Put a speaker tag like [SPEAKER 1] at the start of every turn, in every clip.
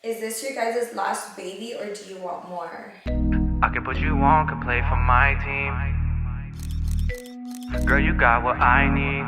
[SPEAKER 1] Is this your guys' last baby or do you want more?
[SPEAKER 2] I can put you on, can play for my team. Girl, you got what I need.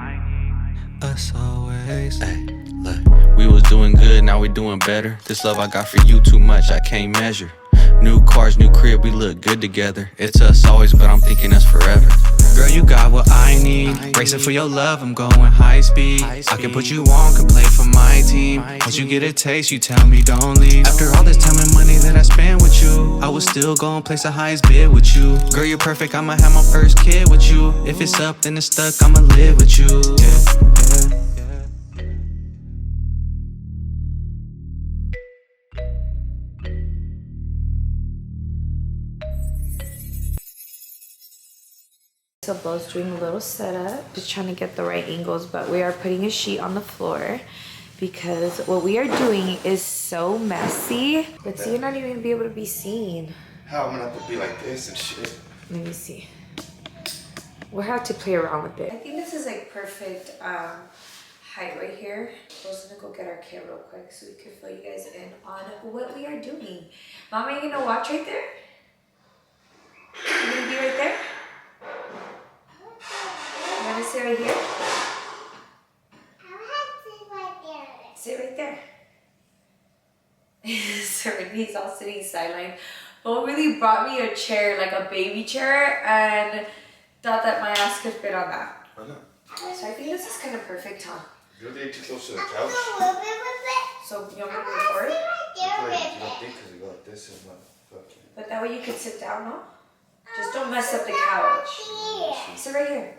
[SPEAKER 2] Us always. Hey, look, we was doing good, now we doing better. This love I got for you too much, I can't measure. New cars, new crib, we look good together. It's us always, but I'm thinking us forever. Girl, you got what I need. Racing for your love, I'm going high speed. I can put you on, can play for my team. Once you get a taste, you tell me don't leave. After all this time and money that I spent with you, I was still gonna place the highest bid with you. Girl, you're perfect, I'ma have my first kid with you. If it's up, then it's stuck, I'ma live with you. Yeah, yeah.
[SPEAKER 1] So Bo's doing a little setup, just trying to get the right angles, but we are putting a sheet on the floor because what we are doing is so messy. But see, you're not even gonna be able to be seen.
[SPEAKER 3] How? I'm gonna have to be like this and shit.
[SPEAKER 1] Let me see. We'll have to play around with it. I think this is like perfect height right here. Bo's gonna go get our kit real quick so we can fill you guys in on what we are doing. Mama, you gonna watch right there? You gonna be right there? You wanna sit right here? Sit right there. So he's all sitting sideline. Bo really brought me a chair, like a baby chair, and thought that my ass could fit on that.
[SPEAKER 3] Why not?
[SPEAKER 1] So I think this is kind of perfect, huh?
[SPEAKER 3] You're way too close to the couch.
[SPEAKER 1] So you want me to record?
[SPEAKER 3] You don't think because you got this and what? Fuck you.
[SPEAKER 1] But that way you could sit down, no? Just don't mess up the couch. Sit right here.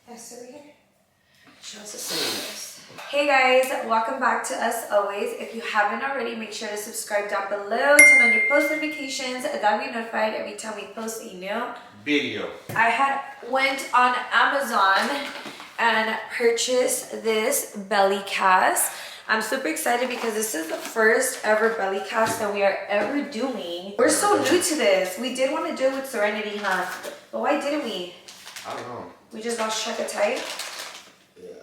[SPEAKER 1] Yeah, sit right here. She wants to sit with us. Hey guys, welcome back to Us Always. If you haven't already, make sure to subscribe down below, turn on your post notifications, that way you're notified every time we post a new
[SPEAKER 3] Video.
[SPEAKER 1] I had went on Amazon and purchased this belly cast. I'm super excited because this is the first ever belly cast that we are ever doing. We're so new to this. We did want to do it with Serenity, huh? But why didn't we?
[SPEAKER 3] I don't know.
[SPEAKER 1] We just lost track of time.
[SPEAKER 3] Yeah.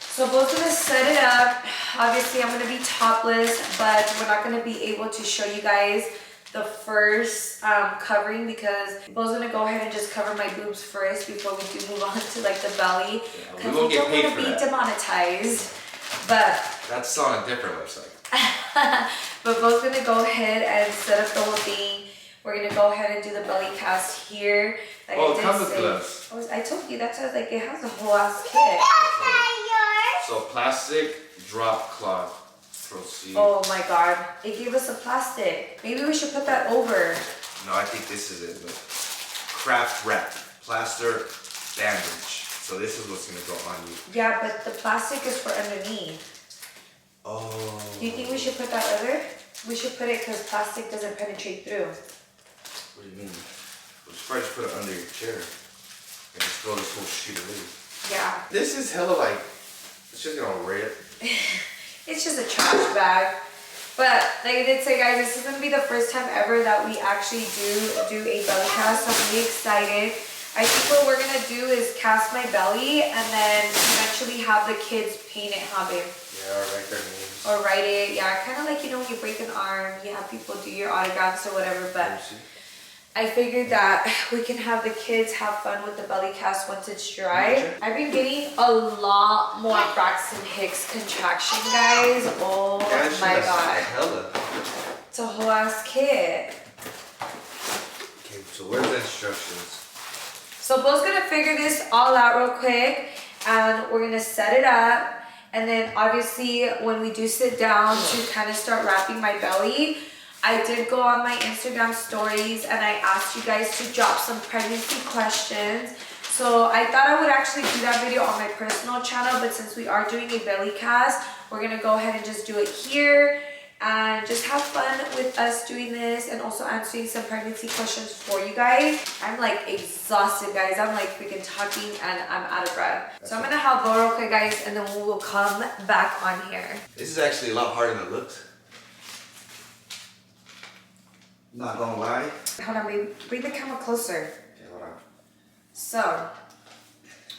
[SPEAKER 1] So Bo's gonna set it up. Obviously I'm gonna be topless, but we're not gonna be able to show you guys the first covering because Bo's gonna go ahead and just cover my boobs first before we do move on to like the belly.
[SPEAKER 3] Yeah, we won't get paid for
[SPEAKER 1] be
[SPEAKER 3] that.
[SPEAKER 1] Demonetized. But
[SPEAKER 3] that's on a different website.
[SPEAKER 1] but Bo's gonna go ahead and set up the whole thing. We're gonna go ahead and do the belly cast here. Like
[SPEAKER 3] it comes with gloves.
[SPEAKER 1] I told you, that's why I was like, it has a whole ass kit.
[SPEAKER 3] So plastic drop cloth. Proceed.
[SPEAKER 1] Oh my god, it gave us a plastic. Maybe we should put that over.
[SPEAKER 3] No, I think this is it. Look. Craft wrap. Plaster bandage. So this is what's gonna go on you.
[SPEAKER 1] Yeah, but the plastic is for underneath.
[SPEAKER 3] Oh.
[SPEAKER 1] Do you think we should put that over? We should put it because plastic doesn't penetrate through.
[SPEAKER 3] What do you mean? We'll just probably just put it under your chair. And just throw this whole sheet away.
[SPEAKER 1] Yeah.
[SPEAKER 3] This is hella like, it's just gonna rip.
[SPEAKER 1] It's just a trash bag. But like I did say, guys, this is gonna be the first time ever that we actually do a belly cast. I'm really excited. I think what we're gonna do is cast my belly and then eventually have the kids paint it, huh, babe?
[SPEAKER 3] Yeah, or write their names.
[SPEAKER 1] Or write it, yeah, kind of like, you know, when you break an arm, you have people do your autographs or whatever, but I figured that we can have the kids have fun with the belly cast once it's dry. I've been getting a lot more Braxton Hicks contraction, guys. Oh my god.
[SPEAKER 3] Hella.
[SPEAKER 1] It's a whole ass kit.
[SPEAKER 3] Okay, so where's the instructions?
[SPEAKER 1] So Bo's gonna figure this all out real quick and we're gonna set it up. And then obviously when we do sit down to kind of start wrapping my belly, I did go on my Instagram stories and I asked you guys to drop some pregnancy questions. So I thought I would actually do that video on my personal channel, but since we are doing a belly cast, we're gonna go ahead and just do it here and just have fun with us doing this and also answering some pregnancy questions for you guys. I'm like exhausted, guys. I'm like freaking talking and I'm out of breath. So I'm gonna have Bo real quick, guys, and then we will come back on here.
[SPEAKER 3] This is actually a lot harder than it looks. Not gonna lie.
[SPEAKER 1] Hold on, babe. Bring the camera closer.
[SPEAKER 3] Okay, hold on.
[SPEAKER 1] So,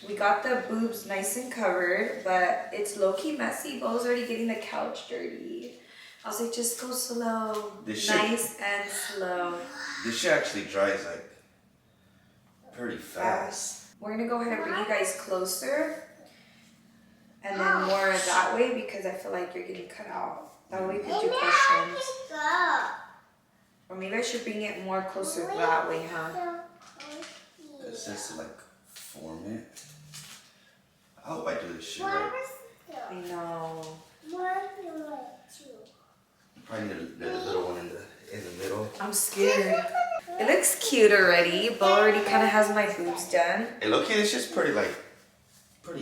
[SPEAKER 1] We got the boobs nice and covered, but it's low-key messy. Bo's already getting the couch dirty. I was like, just go slow. Nice and slow.
[SPEAKER 3] This shit actually dries like pretty fast.
[SPEAKER 1] We're gonna go ahead and bring you guys closer. And then more that way because I feel like you're getting cut out. That way we could do questions. Or maybe I should bring it more closer that way, huh?
[SPEAKER 3] It says to like form it. I hope I do this shit right.
[SPEAKER 1] I know.
[SPEAKER 3] Probably need the little one in the middle.
[SPEAKER 1] I'm scared. It looks cute already. Bo already kind of has my boobs done.
[SPEAKER 3] Hey, look, it's just pretty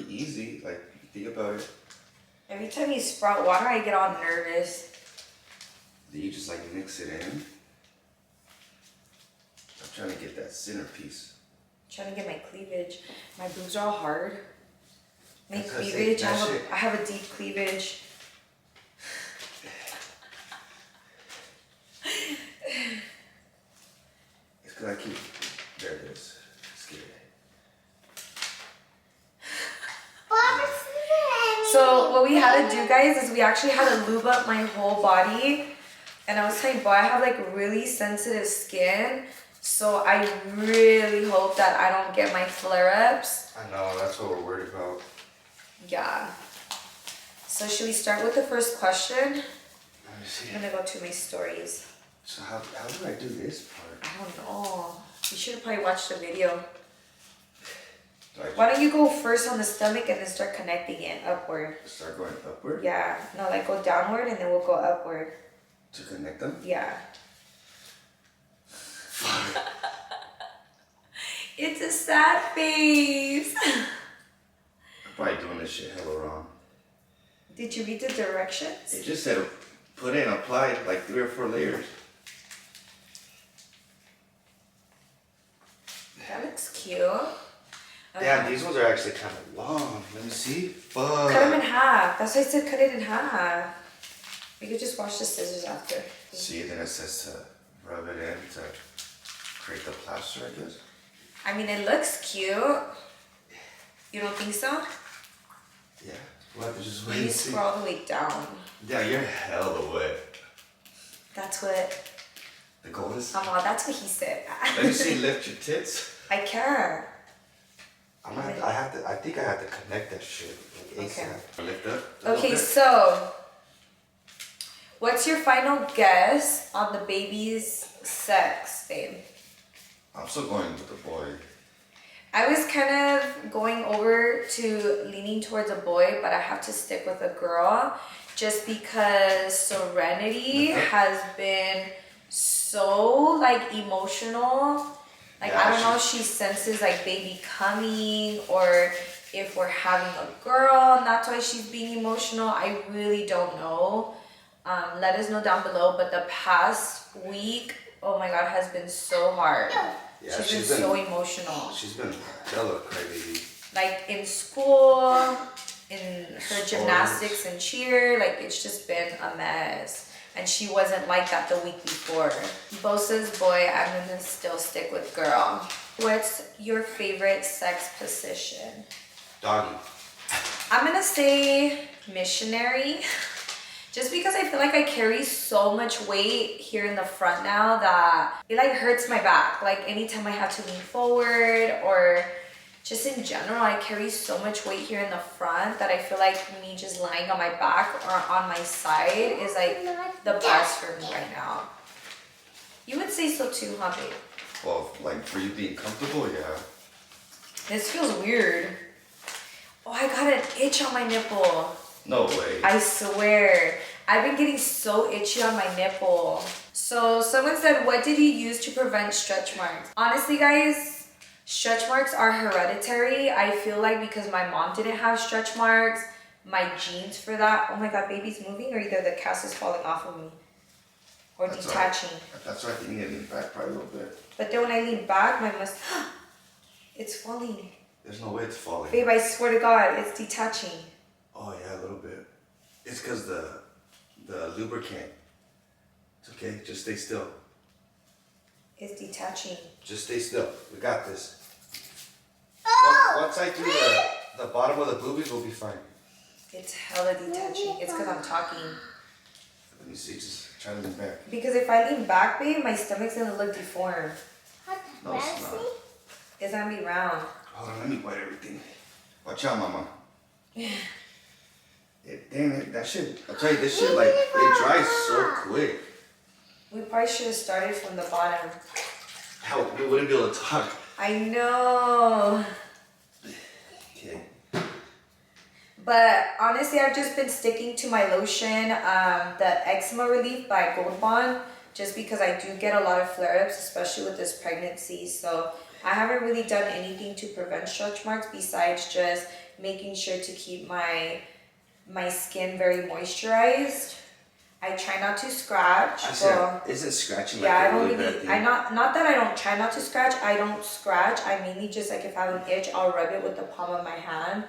[SPEAKER 3] easy. Like, think about it.
[SPEAKER 1] Every time you sprout water, I get all nervous.
[SPEAKER 3] Then you just like mix it in. I'm trying to get that centerpiece.
[SPEAKER 1] Trying to get my cleavage. My boobs are all hard. My
[SPEAKER 3] That's
[SPEAKER 1] cleavage, I
[SPEAKER 3] shit.
[SPEAKER 1] have a deep cleavage.
[SPEAKER 3] It's because I keep, there it is. Scared.
[SPEAKER 1] So what we had to do, guys, is we actually had to lube up my whole body. And I was telling Bo, I have like really sensitive skin. So I really hope that I don't get my flare-ups.
[SPEAKER 3] I know, that's what we're worried about.
[SPEAKER 1] Yeah. So should we start with the first question?
[SPEAKER 3] Let me see.
[SPEAKER 1] I'm gonna go to my stories.
[SPEAKER 3] So how do I do this part?
[SPEAKER 1] I don't know. You should have probably watched the video.
[SPEAKER 3] Do I
[SPEAKER 1] Why don't you go first on the stomach and then start connecting it upward?
[SPEAKER 3] start going upward
[SPEAKER 1] Yeah. No, like go downward and then we'll go upward.
[SPEAKER 3] to connect them?
[SPEAKER 1] Yeah. It's a sad face.
[SPEAKER 3] I'm probably doing this shit hella wrong.
[SPEAKER 1] Did you read the directions?
[SPEAKER 3] It just said put in, apply like 3 or 4 layers.
[SPEAKER 1] That looks cute.
[SPEAKER 3] Damn, these ones are actually kind of long. Let me see. Fuck.
[SPEAKER 1] Cut them in half. That's why I said cut it in half. We could just wash the scissors after.
[SPEAKER 3] See, then it says to rub it in to create the plaster, I guess.
[SPEAKER 1] I mean, it looks cute. You don't think so?
[SPEAKER 3] Yeah. We'll have to just wait
[SPEAKER 1] Maybe
[SPEAKER 3] and see.
[SPEAKER 1] scroll all the way down.
[SPEAKER 3] Yeah, you're hella wet.
[SPEAKER 1] That's what.
[SPEAKER 3] The goal is.
[SPEAKER 1] That's what he said.
[SPEAKER 3] Let me see. Lift your tits.
[SPEAKER 1] I care.
[SPEAKER 3] I think I have to connect that shit. Like
[SPEAKER 1] Okay.
[SPEAKER 3] ASAP. Lift up. a little
[SPEAKER 1] Okay,
[SPEAKER 3] bit.
[SPEAKER 1] so what's your final guess on the baby's sex, babe?
[SPEAKER 3] I'm still going with the boy.
[SPEAKER 1] I was kind of going over to leaning towards a boy, but I have to stick with a girl just because Serenity has been so like emotional. Like,
[SPEAKER 3] Yeah,
[SPEAKER 1] I don't know if she senses like baby coming or if we're having a girl and that's why she's being emotional. I really don't know. Let us know down below. But the past week, oh my God, has been so hard.
[SPEAKER 3] Yeah,
[SPEAKER 1] she's been so emotional.
[SPEAKER 3] She's been hella crazy.
[SPEAKER 1] Like in school, in her
[SPEAKER 3] Sports.
[SPEAKER 1] gymnastics and cheer, like it's just been a mess. And she wasn't like that the week before. Bo says boy, I'm gonna still stick with girl. What's your favorite sex position?
[SPEAKER 3] Doggy.
[SPEAKER 1] I'm gonna say missionary. Just because I feel like I carry so much weight here in the front now that it like hurts my back. Like anytime I have to lean forward or just in general, I carry so much weight here in the front that I feel like me just lying on my back or on my side is like the best for me right now. You would say so too, huh, babe?
[SPEAKER 3] Well, like for you being comfortable, yeah.
[SPEAKER 1] This feels weird. Oh, I got an itch on my nipple.
[SPEAKER 3] No way.
[SPEAKER 1] I swear. I've been getting so itchy on my nipple. So someone said, what did you use to prevent stretch marks? Honestly, guys, stretch marks are hereditary. I feel like because my mom didn't have stretch marks, my genes for that. Oh my God, baby's moving or either the cast is falling off of me or
[SPEAKER 3] That's
[SPEAKER 1] detaching.
[SPEAKER 3] That's right. You need to lean back probably a little bit.
[SPEAKER 1] But then when I lean back, it's falling.
[SPEAKER 3] There's no way it's falling.
[SPEAKER 1] Babe, I swear to God, it's detaching.
[SPEAKER 3] Oh yeah, a little bit. It's because the lubricant. It's okay. Just stay still.
[SPEAKER 1] It's detaching.
[SPEAKER 3] Just stay still. We got this. Once I do the bottom of the boobies, we'll be fine.
[SPEAKER 1] It's hella detaching. It's because I'm talking.
[SPEAKER 3] Let me see, just try to lean back.
[SPEAKER 1] Because if I lean back, babe, my stomach's gonna look deformed.
[SPEAKER 3] No, it's not.
[SPEAKER 1] It's gonna be round.
[SPEAKER 3] Hold on, let me wet everything. Watch out, mama. Damn it, that shit, I'll tell you, this shit, like, it dries so quick.
[SPEAKER 1] We probably should have started from the bottom.
[SPEAKER 3] How, we wouldn't be able to talk.
[SPEAKER 1] I know.
[SPEAKER 3] Okay.
[SPEAKER 1] But honestly, I've just been sticking to my lotion, the Eczema Relief by Gold Bond, just because I do get a lot of flare-ups, especially with this pregnancy. So I haven't really done anything to prevent stretch marks besides just making sure to keep my skin very moisturized. I try not to scratch.
[SPEAKER 3] Isn't scratching
[SPEAKER 1] yeah,
[SPEAKER 3] like
[SPEAKER 1] I
[SPEAKER 3] a
[SPEAKER 1] don't
[SPEAKER 3] really
[SPEAKER 1] really.
[SPEAKER 3] bad thing?
[SPEAKER 1] Not that I don't try not to scratch. I don't scratch. I mainly just like if I have an itch, I'll rub it with the palm of my hand.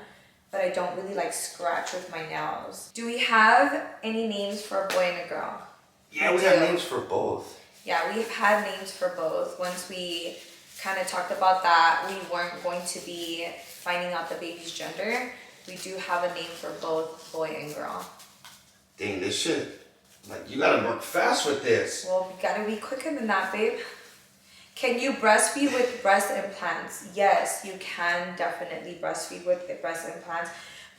[SPEAKER 1] But I don't really like scratch with my nails. Do we have any names for a boy and a girl?
[SPEAKER 3] Yeah, we have names for both.
[SPEAKER 1] Yeah, we've had names for both. Once we kind of talked about that, we weren't going to be finding out the baby's gender. We do have a name for both boy and girl.
[SPEAKER 3] Dang, this shit. Like, you gotta work fast with this.
[SPEAKER 1] Well, we gotta be quicker than that, babe. Can you breastfeed with breast implants? Yes, you can definitely breastfeed with breast implants.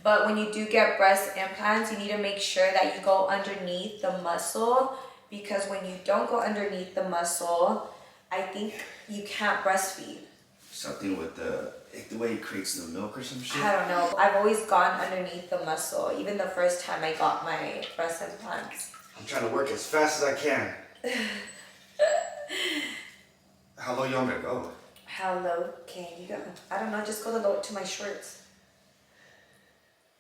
[SPEAKER 1] But when you do get breast implants, you need to make sure that you go underneath the muscle, because when you don't go underneath the muscle, I think you can't breastfeed.
[SPEAKER 3] Something with the way it creates the milk or some shit?
[SPEAKER 1] I don't know. I've always gone underneath the muscle, even the first time I got my breast implants.
[SPEAKER 3] I'm trying to work as fast as I can. How low you want me to go?
[SPEAKER 1] How low can you go? I don't know, just go to my shorts.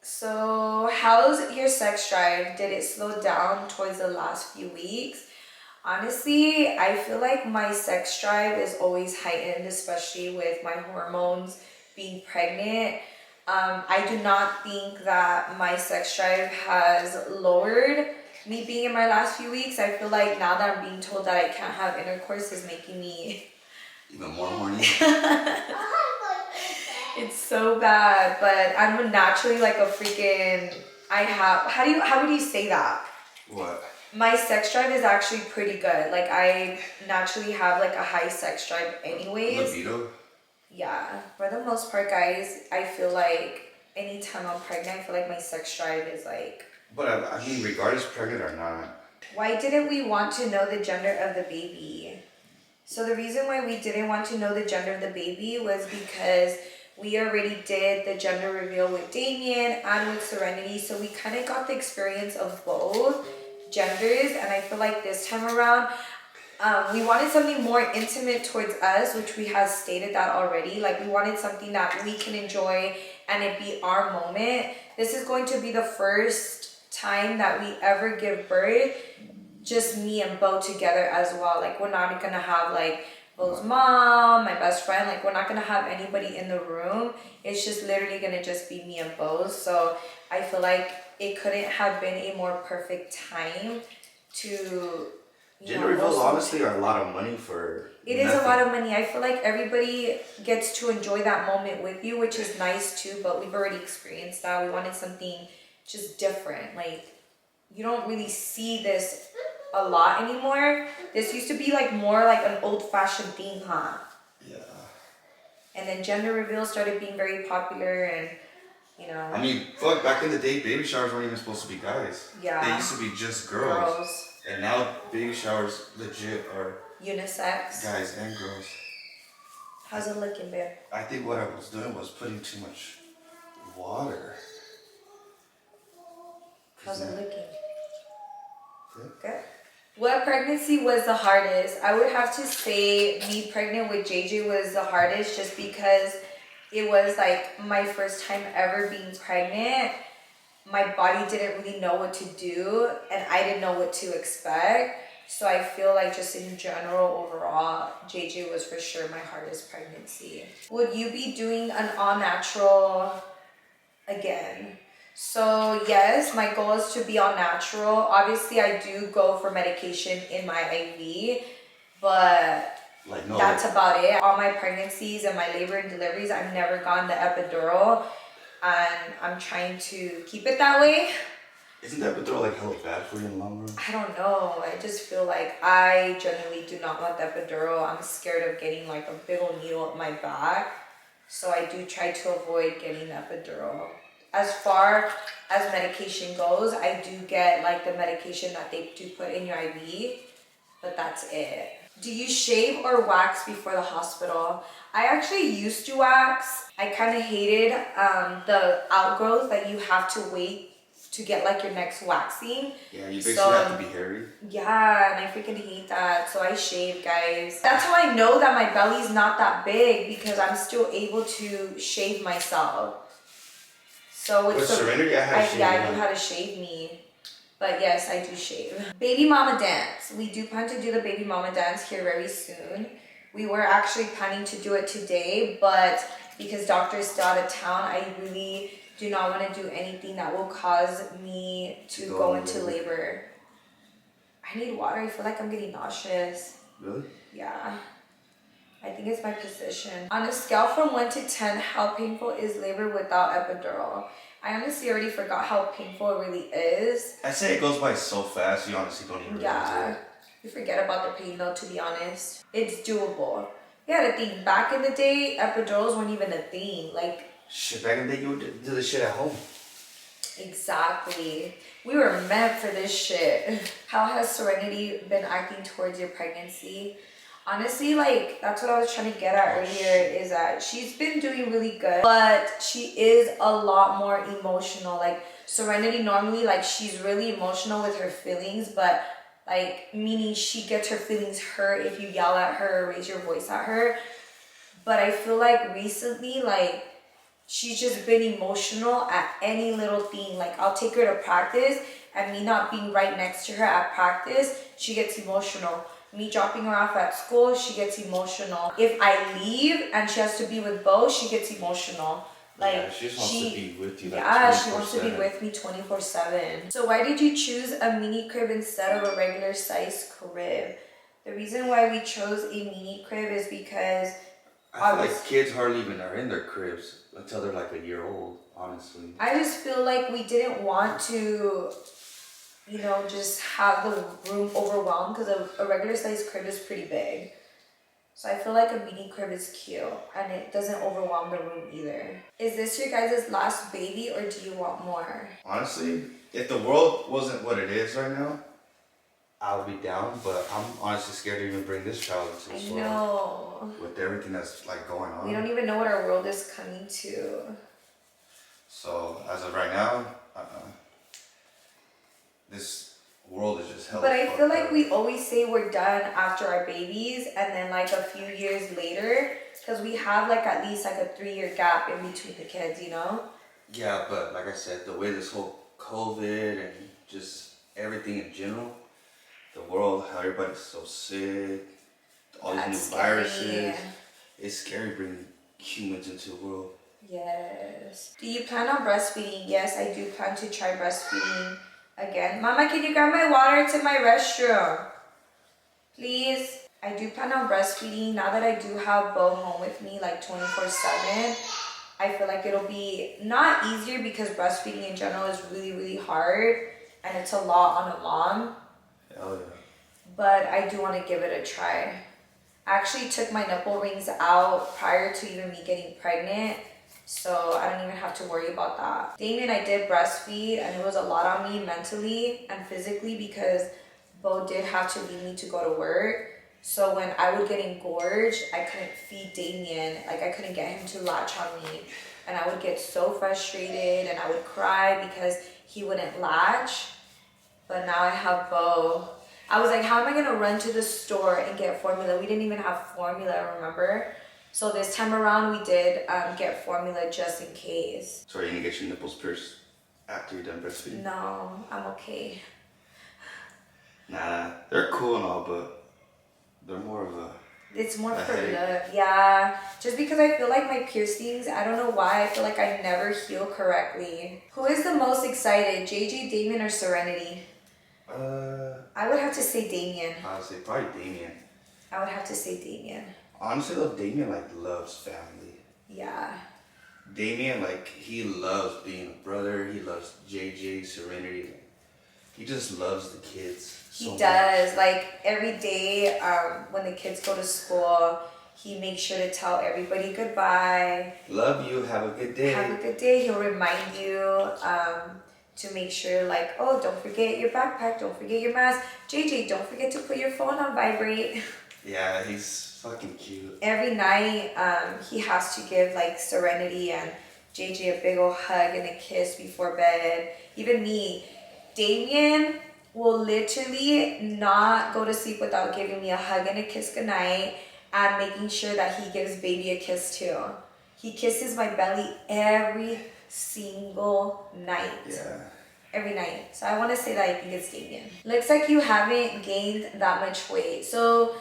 [SPEAKER 1] So, how's your sex drive? Did it slow down towards the last few weeks? Honestly, I feel like my sex drive is always heightened, especially with my hormones, being pregnant. I do not think that my sex drive has lowered me being in my last few weeks. I feel like now that I'm being told that I can't have intercourse is making me
[SPEAKER 3] even more horny.
[SPEAKER 1] It's so bad, but I'm naturally like a freaking. How would you say that?
[SPEAKER 3] What?
[SPEAKER 1] My sex drive is actually pretty good. Like I naturally have like a high sex drive anyways.
[SPEAKER 3] Libido?
[SPEAKER 1] Yeah, for the most part, guys, I feel like anytime I'm pregnant, I feel like my sex drive is like.
[SPEAKER 3] But I mean, regardless pregnant or not.
[SPEAKER 1] Why didn't we want to know the gender of the baby? So the reason why we didn't want to know the gender of the baby was because we already did the gender reveal with Damien and with Serenity. So we kind of got the experience of both genders. And I feel like this time around, we wanted something more intimate towards us, which we have stated that already. Like we wanted something that we can enjoy and it be our moment. This is going to be the first time that we ever give birth, just me and Bo together as well. Like we're not gonna have like Bo's mom, my best friend, like we're not gonna have anybody in the room. It's just literally gonna just be me and Bo. So I feel like it couldn't have been a more perfect time to
[SPEAKER 3] gender reveals honestly are a lot of money for
[SPEAKER 1] It is a lot of money. I feel like everybody gets to enjoy that moment with you, which is nice too, but we've already experienced that. We wanted something just different. Like you don't really see this a lot anymore. This used to be like more like an old-fashioned thing, huh?
[SPEAKER 3] Yeah.
[SPEAKER 1] And then gender reveals started being very popular, and you know.
[SPEAKER 3] I mean, fuck, back in the day, baby showers weren't even supposed to be guys.
[SPEAKER 1] Yeah.
[SPEAKER 3] They used to be just girls. And now baby showers legit are
[SPEAKER 1] unisex.
[SPEAKER 3] Guys and girls.
[SPEAKER 1] How's it looking, babe?
[SPEAKER 3] I think what I was doing was putting too much water.
[SPEAKER 1] How's it looking?
[SPEAKER 3] Good.
[SPEAKER 1] Good. What pregnancy was the hardest? I would have to say me pregnant with JJ was the hardest, just because it was like my first time ever being pregnant. My body didn't really know what to do and I didn't know what to expect. So I feel like just in general, overall, JJ was for sure my hardest pregnancy. Would you be doing an all-natural again? So yes, my goal is to be all natural. Obviously, I do go for medication in my IV, but
[SPEAKER 3] Like no.
[SPEAKER 1] That's about it. All my pregnancies and my labor and deliveries, I've never gotten the epidural, and I'm trying to keep it that way.
[SPEAKER 3] Isn't that epidural like hella bad for you in the long run?
[SPEAKER 1] I don't know. I just feel like I genuinely do not want the epidural. I'm scared of getting like a big old needle up my back. So I do try to avoid getting the epidural. As far as medication goes, I do get like the medication that they do put in your IV, but that's it. Do you shave or wax before the hospital? I actually used to wax. I kind of hated the outgrowth that you have to wait to get like your next waxing.
[SPEAKER 3] Yeah, you basically have to be hairy.
[SPEAKER 1] Yeah, and I freaking hate that. So I shave, guys. That's how I know that my belly's not that big, because I'm still able to shave myself. So with
[SPEAKER 3] Serenity, I
[SPEAKER 1] knew how to shave me. But yes, I do shave. Baby mama dance. We do plan to do the baby mama dance here very soon. We were actually planning to do it today, but because doctor is still out of town, I really do not want to do anything that will cause me to go into labor. I need water. I feel like I'm getting nauseous.
[SPEAKER 3] Really?
[SPEAKER 1] Yeah. I think it's my position. On a scale from 1 to 10, how painful is labor without epidural? I honestly already forgot how painful it really is.
[SPEAKER 3] I say it goes by so fast, you honestly don't even realize it.
[SPEAKER 1] You forget about the pain though, to be honest. It's doable. You gotta think, back in the day, epidurals weren't even a thing. Like,
[SPEAKER 3] shit, back in the day, you would do this shit at home.
[SPEAKER 1] Exactly. We were meant for this shit. How has Serenity been acting towards your pregnancy? Honestly, like, that's what I was trying to get at earlier, is that she's been doing really good, but she is a lot more emotional. Like, Serenity normally, like, she's really emotional with her feelings, but, like, meaning she gets her feelings hurt if you yell at her or raise your voice at her. But I feel like recently, like, she's just been emotional at any little thing. Like, I'll take her to practice, and me not being right next to her at practice, she gets emotional. Me dropping her off at school, she gets emotional. If I leave and she has to be with Bo, she gets emotional. Like,
[SPEAKER 3] yeah, she just wants to be with you. Like,
[SPEAKER 1] yeah, she wants to be with me 24/7. So why did you choose a mini crib instead of a regular size crib? The reason why we chose a mini crib is because
[SPEAKER 3] I feel like kids hardly even are in their cribs until they're like a year old, honestly.
[SPEAKER 1] I just feel like we didn't want to, you know, just have the room overwhelmed, because a regular size crib is pretty big. So I feel like a mini crib is cute and it doesn't overwhelm the room either. Is this your guys' last baby, or do you want more?
[SPEAKER 3] Honestly, if the world wasn't what it is right now, I would be down, but I'm honestly scared to even bring this child into this world.
[SPEAKER 1] I know.
[SPEAKER 3] With everything that's like going on.
[SPEAKER 1] We don't even know what our world is coming to.
[SPEAKER 3] So as of right now, this world is just hell.
[SPEAKER 1] But I feel like we always say we're done after our babies, and then like a few years later, because we have like at least like a 3-year gap in between the kids, you know?
[SPEAKER 3] Yeah, but like I said, the way this whole COVID and just everything in general, the world, how everybody's so sick, all these new viruses, it's scary bringing humans into the world.
[SPEAKER 1] Yes. Do you plan on breastfeeding? Yes, I do plan to try breastfeeding again. Mama, can you grab my water? It's in my restroom. Please. I do plan on breastfeeding now that I do have Bo home with me like 24/7. I feel like it'll be not easier, because breastfeeding in general is really, really hard and it's a lot on a mom.
[SPEAKER 3] Hell yeah.
[SPEAKER 1] But I do want to give it a try. I actually took my nipple rings out prior to even me getting pregnant, so I don't even have to worry about that. Damien, I did breastfeed, and it was a lot on me mentally and physically, because Bo did have to leave me to go to work. So when I would get engorged, I couldn't feed Damien. Like, I couldn't get him to latch on me. And I would get so frustrated, and I would cry because he wouldn't latch. But now I have Bo. I was like, how am I going to run to the store and get formula? We didn't even have formula, remember? So this time around, we did get formula just in case.
[SPEAKER 3] So are you going to get your nipples pierced after you're done breastfeeding?
[SPEAKER 1] No, I'm okay.
[SPEAKER 3] Nah, they're cool and all, but they're more of a...
[SPEAKER 1] It's more for love, yeah. Just because I feel like my piercings, I don't know why, I feel like I never heal correctly. Who is the most excited, JJ, Damien, or Serenity? I would have to say Damien.
[SPEAKER 3] Honestly, probably Damien.
[SPEAKER 1] I would have to say Damien.
[SPEAKER 3] Honestly though, Damien like loves family.
[SPEAKER 1] Yeah.
[SPEAKER 3] Damien, like, he loves being a brother. He loves JJ, Serenity. He just loves the kids.
[SPEAKER 1] He does. Like, every day when the kids go to school, he makes sure to tell everybody goodbye.
[SPEAKER 3] Love you. Have a good day.
[SPEAKER 1] Have a good day. He'll remind you to make sure, like, oh, don't forget your backpack. Don't forget your mask. JJ, don't forget to put your phone on vibrate.
[SPEAKER 3] Yeah, he's fucking cute.
[SPEAKER 1] Every night, he has to give, like, Serenity and JJ a big old hug and a kiss before bed. Even me. Damien will literally not go to sleep without giving me a hug and a kiss goodnight and making sure that he gives baby a kiss too. He kisses my belly every single night.
[SPEAKER 3] Yeah.
[SPEAKER 1] Every night. So I want to say that I think it's Damien. Looks like you haven't gained that much weight. So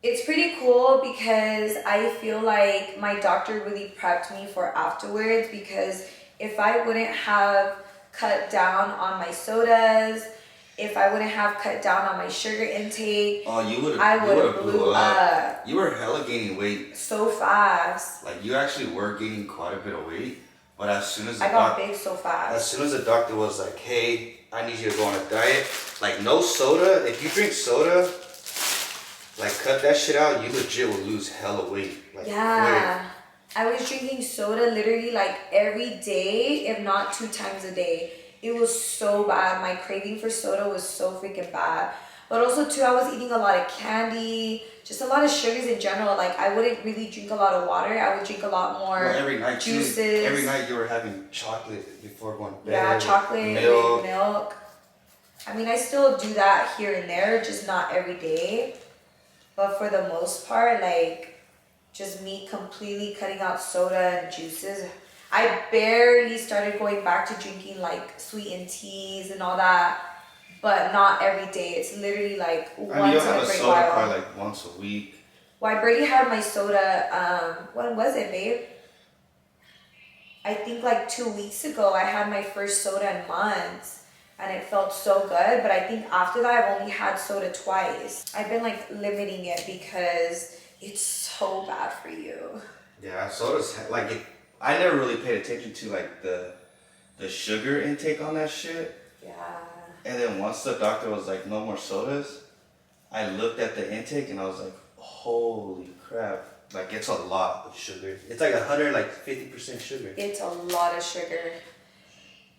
[SPEAKER 1] it's pretty cool because I feel like my doctor really prepped me for afterwards, because if I wouldn't have cut down on my sodas, if I wouldn't have cut down on my sugar intake,
[SPEAKER 3] you would
[SPEAKER 1] I would have blew up.
[SPEAKER 3] You were hella gaining weight
[SPEAKER 1] so fast.
[SPEAKER 3] Like, you actually were gaining quite a bit of weight, but as soon as
[SPEAKER 1] I got big so fast.
[SPEAKER 3] As soon as the doctor was like, hey, I need you to go on a diet, like, no soda. If you drink soda, like, cut that shit out, you legit will lose hella weight. Like,
[SPEAKER 1] yeah. Quick. I was drinking soda literally like every day, if not 2 times a day. It was so bad. My craving for soda was so freaking bad. But also too, I was eating a lot of candy, just a lot of sugars in general. Like, I wouldn't really drink a lot of water. I would drink a lot more
[SPEAKER 3] every night
[SPEAKER 1] juices.
[SPEAKER 3] Every night you were having chocolate before going to bed.
[SPEAKER 1] Yeah, chocolate, milk. I mean, I still do that here and there, just not every day. But for the most part, like, just me completely cutting out soda and juices. I barely started going back to drinking like sweetened teas and all that, but not every day. It's literally like once in a great while.
[SPEAKER 3] Probably like once a week.
[SPEAKER 1] Well, I barely had my soda. When was it, babe? I think like 2 weeks ago. I had my first soda in months, and it felt so good. But I think after that, I've only had soda twice. I've been like limiting it because it's so bad for you. Yeah,
[SPEAKER 3] soda's like it. I never really paid attention to like the sugar intake on that shit.
[SPEAKER 1] Yeah.
[SPEAKER 3] And then once the doctor was like, no more sodas, I looked at the intake and I was like, holy crap. Like, it's a lot of sugar. It's like 50% sugar.
[SPEAKER 1] It's a lot of sugar.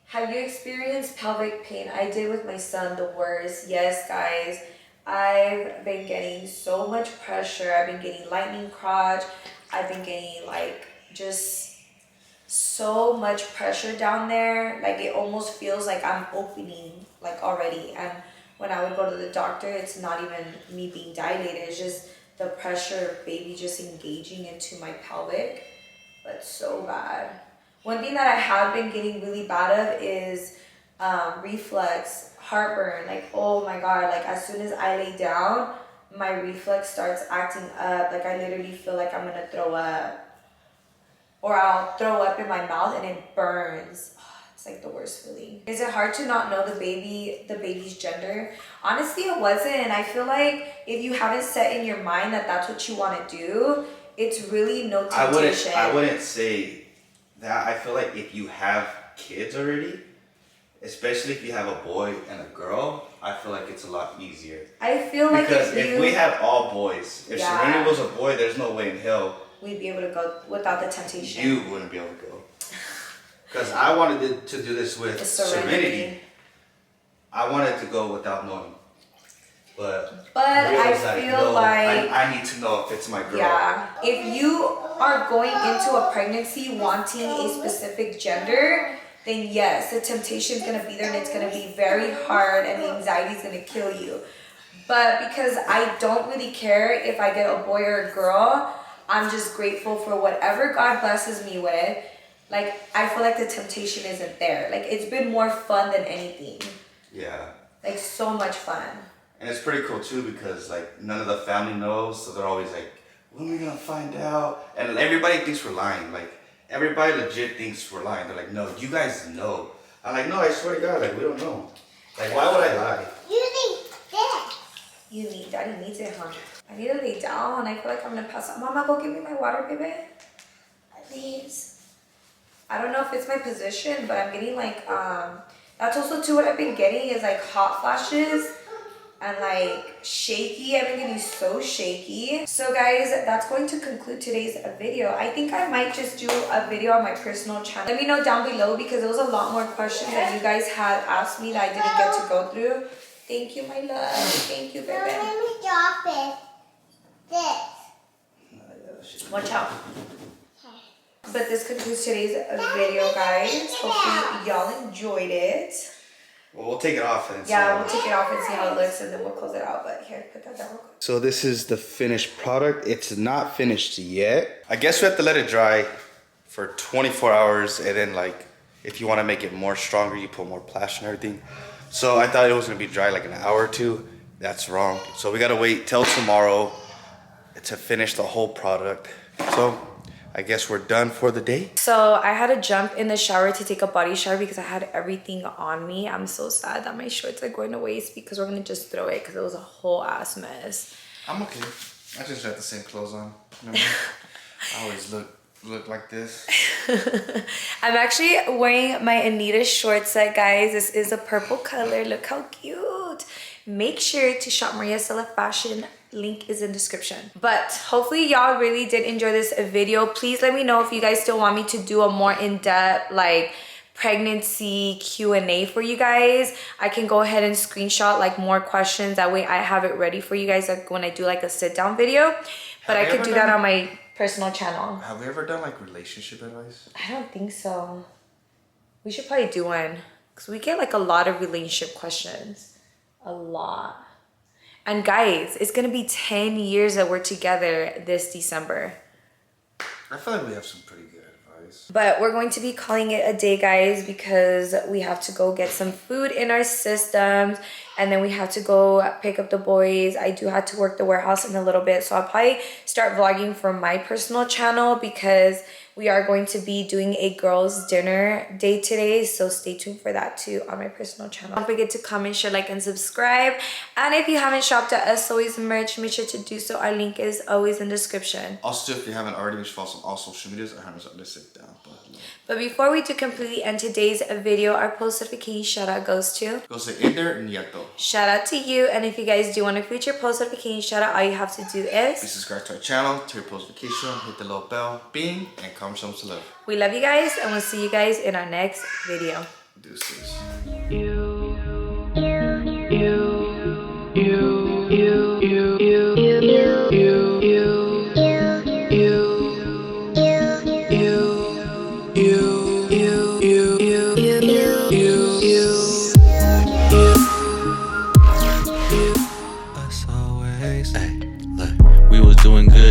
[SPEAKER 1] Have you experienced pelvic pain? I did with my son, the worst. Yes, guys. I've been getting so much pressure. I've been getting lightning crotch. I've been getting like just so much pressure down there. Like, it almost feels like I'm opening like already. And when I would go to the doctor, it's not even me being dilated. It's just the pressure of baby just engaging into my pelvic. But so bad. One thing that I have been getting really bad of is reflux, heartburn. Like, oh my God, like as soon as I lay down, my reflux starts acting up. Like, I literally feel like I'm gonna throw up. Or I'll throw up in my mouth and it burns. It's like the worst feeling. Is it hard to not know the baby's gender? Honestly, it wasn't. And I feel like if you haven't set in your mind that that's what you want to do, it's really no temptation.
[SPEAKER 3] I wouldn't say that. I feel like if you have kids already, especially if you have a boy and a girl, I feel like it's a lot easier.
[SPEAKER 1] I feel like
[SPEAKER 3] because if we had all boys, if Serenity was a boy, there's no way in hell
[SPEAKER 1] we'd be able to go without the temptation.
[SPEAKER 3] You wouldn't be able to go. Because I wanted to do this with Serenity. I wanted to go without knowing. But
[SPEAKER 1] I feel like
[SPEAKER 3] I need to know if it's my girl.
[SPEAKER 1] Yeah. If you are going into a pregnancy wanting a specific gender, then yes, the temptation is going to be there and it's going to be very hard and the anxiety is going to kill you. But because I don't really care if I get a boy or a girl, I'm just grateful for whatever God blesses me with. Like, I feel like the temptation isn't there. Like, it's been more fun than anything.
[SPEAKER 3] Yeah.
[SPEAKER 1] Like, so much fun.
[SPEAKER 3] And it's pretty cool too because like none of the family knows, so they're always like, when are we gonna find out? And everybody thinks we're lying. Like, everybody legit thinks we're lying. They're like, no, you guys know. I'm like, no, I swear to God, like, we don't know. Like, why would I lie?
[SPEAKER 1] You think this. You need, Daddy needs it, huh? I need to lay down. I feel like I'm gonna pass out. Mama, go give me my water, baby. Please. I don't know if it's my position, but I'm getting like, that's also too what I've been getting is like hot flashes and like shaky. I've been getting so shaky. So guys, that's going to conclude today's video. I think I might just do a video on my personal channel. Let me know down below because there was a lot more questions that you guys had asked me that I didn't get to go through. Thank you, my love. Thank you, baby.
[SPEAKER 4] Let me drop it. This.
[SPEAKER 1] Watch out. But this concludes today's video, guys. Hopefully y'all enjoyed it.
[SPEAKER 3] Well, we'll take it off and
[SPEAKER 1] we'll take it off and see how it looks and then we'll close it out. But here, put that down real quick.
[SPEAKER 3] So this is the finished product. It's not finished yet. I guess we have to let it dry for 24 hours and then like if you want to make it more stronger, you put more plaster and everything. So I thought it was gonna be dry like an hour or two. That's wrong. So we gotta wait till tomorrow to finish the whole product. So I guess we're done for the day.
[SPEAKER 1] So I had to jump in the shower to take a body shower because I had everything on me. I'm so sad that my shorts are going to waste because we're gonna just throw it because it was a whole ass mess.
[SPEAKER 3] I'm okay. I just got the same clothes on. Remember? I always look like this.
[SPEAKER 1] I'm actually wearing my Anita short set, guys. This is a purple color. Look how cute. Make sure to shop Maria Stella Fashion. Link is in description. But hopefully y'all really did enjoy this video. Please let me know if you guys still want me to do a more in-depth like pregnancy Q&A for you guys. I can go ahead and screenshot like more questions. That way I have it ready for you guys like when I do like a sit-down video. But I could do that on my personal channel.
[SPEAKER 3] Have we ever done like relationship advice?
[SPEAKER 1] I don't think so. We should probably do one because we get like a lot of relationship questions. A lot. And guys, it's gonna be 10 years that we're together this December.
[SPEAKER 3] I feel like we have some pretty good advice.
[SPEAKER 1] But we're going to be calling it a day, guys, because we have to go get some food in our systems and then we have to go pick up the boys. I do have to work the warehouse in a little bit, so I'll probably start vlogging from my personal channel because we are going to be doing a girls' dinner day today, so stay tuned for that too on my personal channel. Don't forget to comment, share, like, and subscribe. And if you haven't shopped at Us Always merch, make sure to do so. Our link is always in the description.
[SPEAKER 3] Also, if you haven't already, make sure to follow us on all social medias. I haven't listed it down.
[SPEAKER 1] But before we do completely end today's video, our post notification shout out goes to
[SPEAKER 3] Ender Nieto.
[SPEAKER 1] Shout out to you. And if you guys do want a future post notification shout out, all you have to do is
[SPEAKER 3] please subscribe to our channel, turn your post notification, hit the little bell, bing, and comment some to love.
[SPEAKER 1] We love you guys and we'll see you guys in our next video.
[SPEAKER 3] Deuces.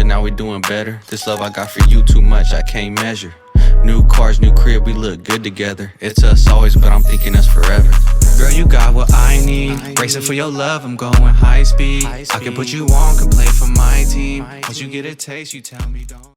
[SPEAKER 2] Now we doing better. This love I got for you too much, I can't measure. New cars, new crib, we look good together. It's us always, but I'm thinking us forever. Girl, you got what I need. Racing for your love, I'm going high speed. I can put you on, can play for my team. Once you get a taste, you tell me don't.